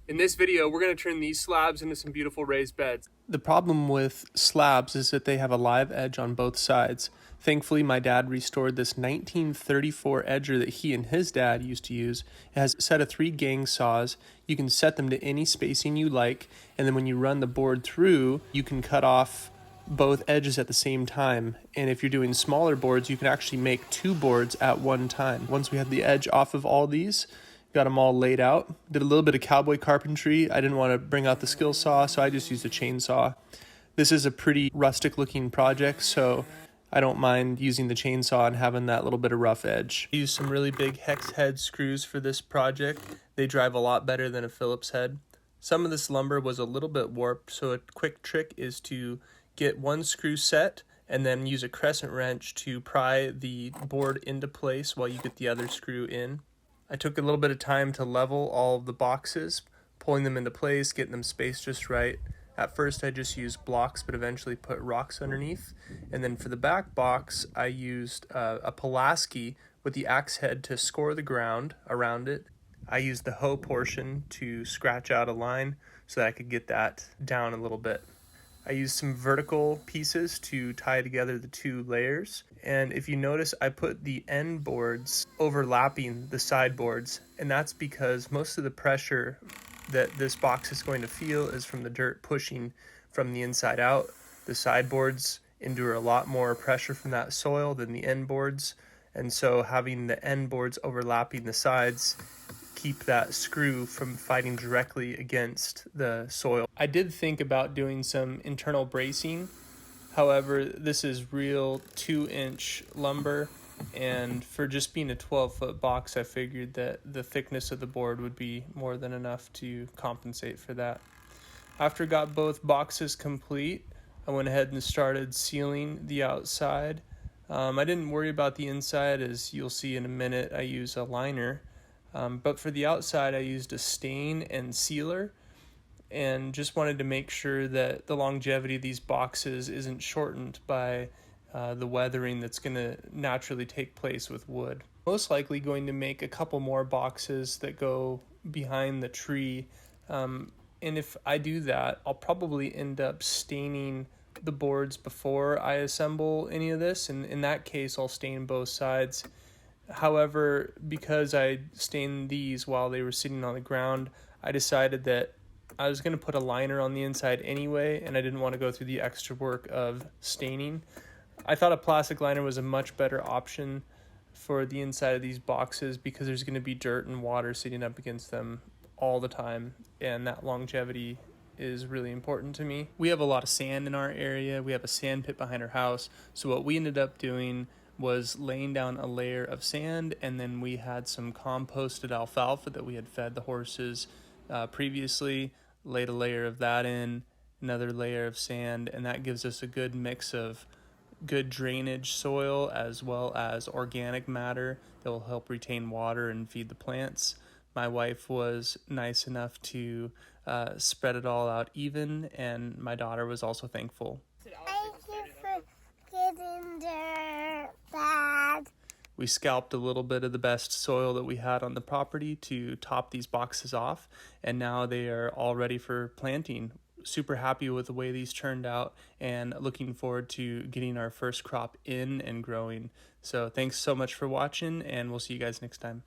In this video, we're going to turn these slabs into some beautiful raised beds. The problem with slabs is that they have a live edge on both sides. Thankfully, my dad restored this 1934 edger that he and his dad used to use. It has a set of 3 gang saws. You can set them to any spacing you like, and then when you run the board through, you can cut off both edges at the same time. And if you're doing smaller boards, you can actually make 2 boards at one time. Once we had the edge off of all these, got them all laid out. Did a little bit of cowboy carpentry. I didn't want to bring out the skill saw, so I just used a chainsaw. This is a pretty rustic looking project, so I don't mind using the chainsaw and having that little bit of rough edge. I used some really big hex head screws for this project. They drive a lot better than a Phillips head. Some of this lumber was a little bit warped, so a quick trick is to get one screw set and then use a crescent wrench to pry the board into place while you get the other screw in. I took a little bit of time to level all of the boxes, pulling them into place, getting them spaced just right. At first I just used blocks, but eventually put rocks underneath. And then for the back box, I used a Pulaski with the axe head to score the ground around it. I used the hoe portion to scratch out a line so that I could get that down a little bit. I used some vertical pieces to tie together the 2 layers. And if you notice, I put the end boards overlapping the side boards. And that's because most of the pressure that this box is going to feel is from the dirt pushing from the inside out. The side boards endure a lot more pressure from that soil than the end boards. And so having the end boards overlapping the sides keep that screw from fighting directly against the soil. I did think about doing some internal bracing. However, this is real 2-inch lumber, and for just being a 12-foot box, I figured that the thickness of the board would be more than enough to compensate for that. After I got both boxes complete, I went ahead and started sealing the outside. I didn't worry about the inside, as you'll see in a minute. I use a liner. But for the outside, I used a stain and sealer, and just wanted to make sure that the longevity of these boxes isn't shortened by the weathering that's going to naturally take place with wood. Most likely going to make a couple more boxes that go behind the tree, and if I do that, I'll probably end up staining the boards before I assemble any of this, and in that case, I'll stain both sides. However, because I stained these while they were sitting on the ground, I decided that I was going to put a liner on the inside anyway, and I didn't want to go through the extra work of staining. I thought a plastic liner was a much better option for the inside of these boxes because there's going to be dirt and water sitting up against them all the time, and that longevity is really important to me. We have a lot of sand in our area. We have a sand pit behind our house, so what we ended up doing was laying down a layer of sand, and then we had some composted alfalfa that we had fed the horses previously, laid a layer of that in, another layer of sand, and that gives us a good mix of good drainage soil as well as organic matter that will help retain water and feed the plants. My wife was nice enough to spread it all out even, and my daughter was also thankful. Thank you for getting there, Dad. We scalped a little bit of the best soil that we had on the property to top these boxes off, and now they are all ready for planting. Super happy with the way these turned out, and looking forward to getting our first crop in and growing. So thanks so much for watching, and we'll see you guys next time.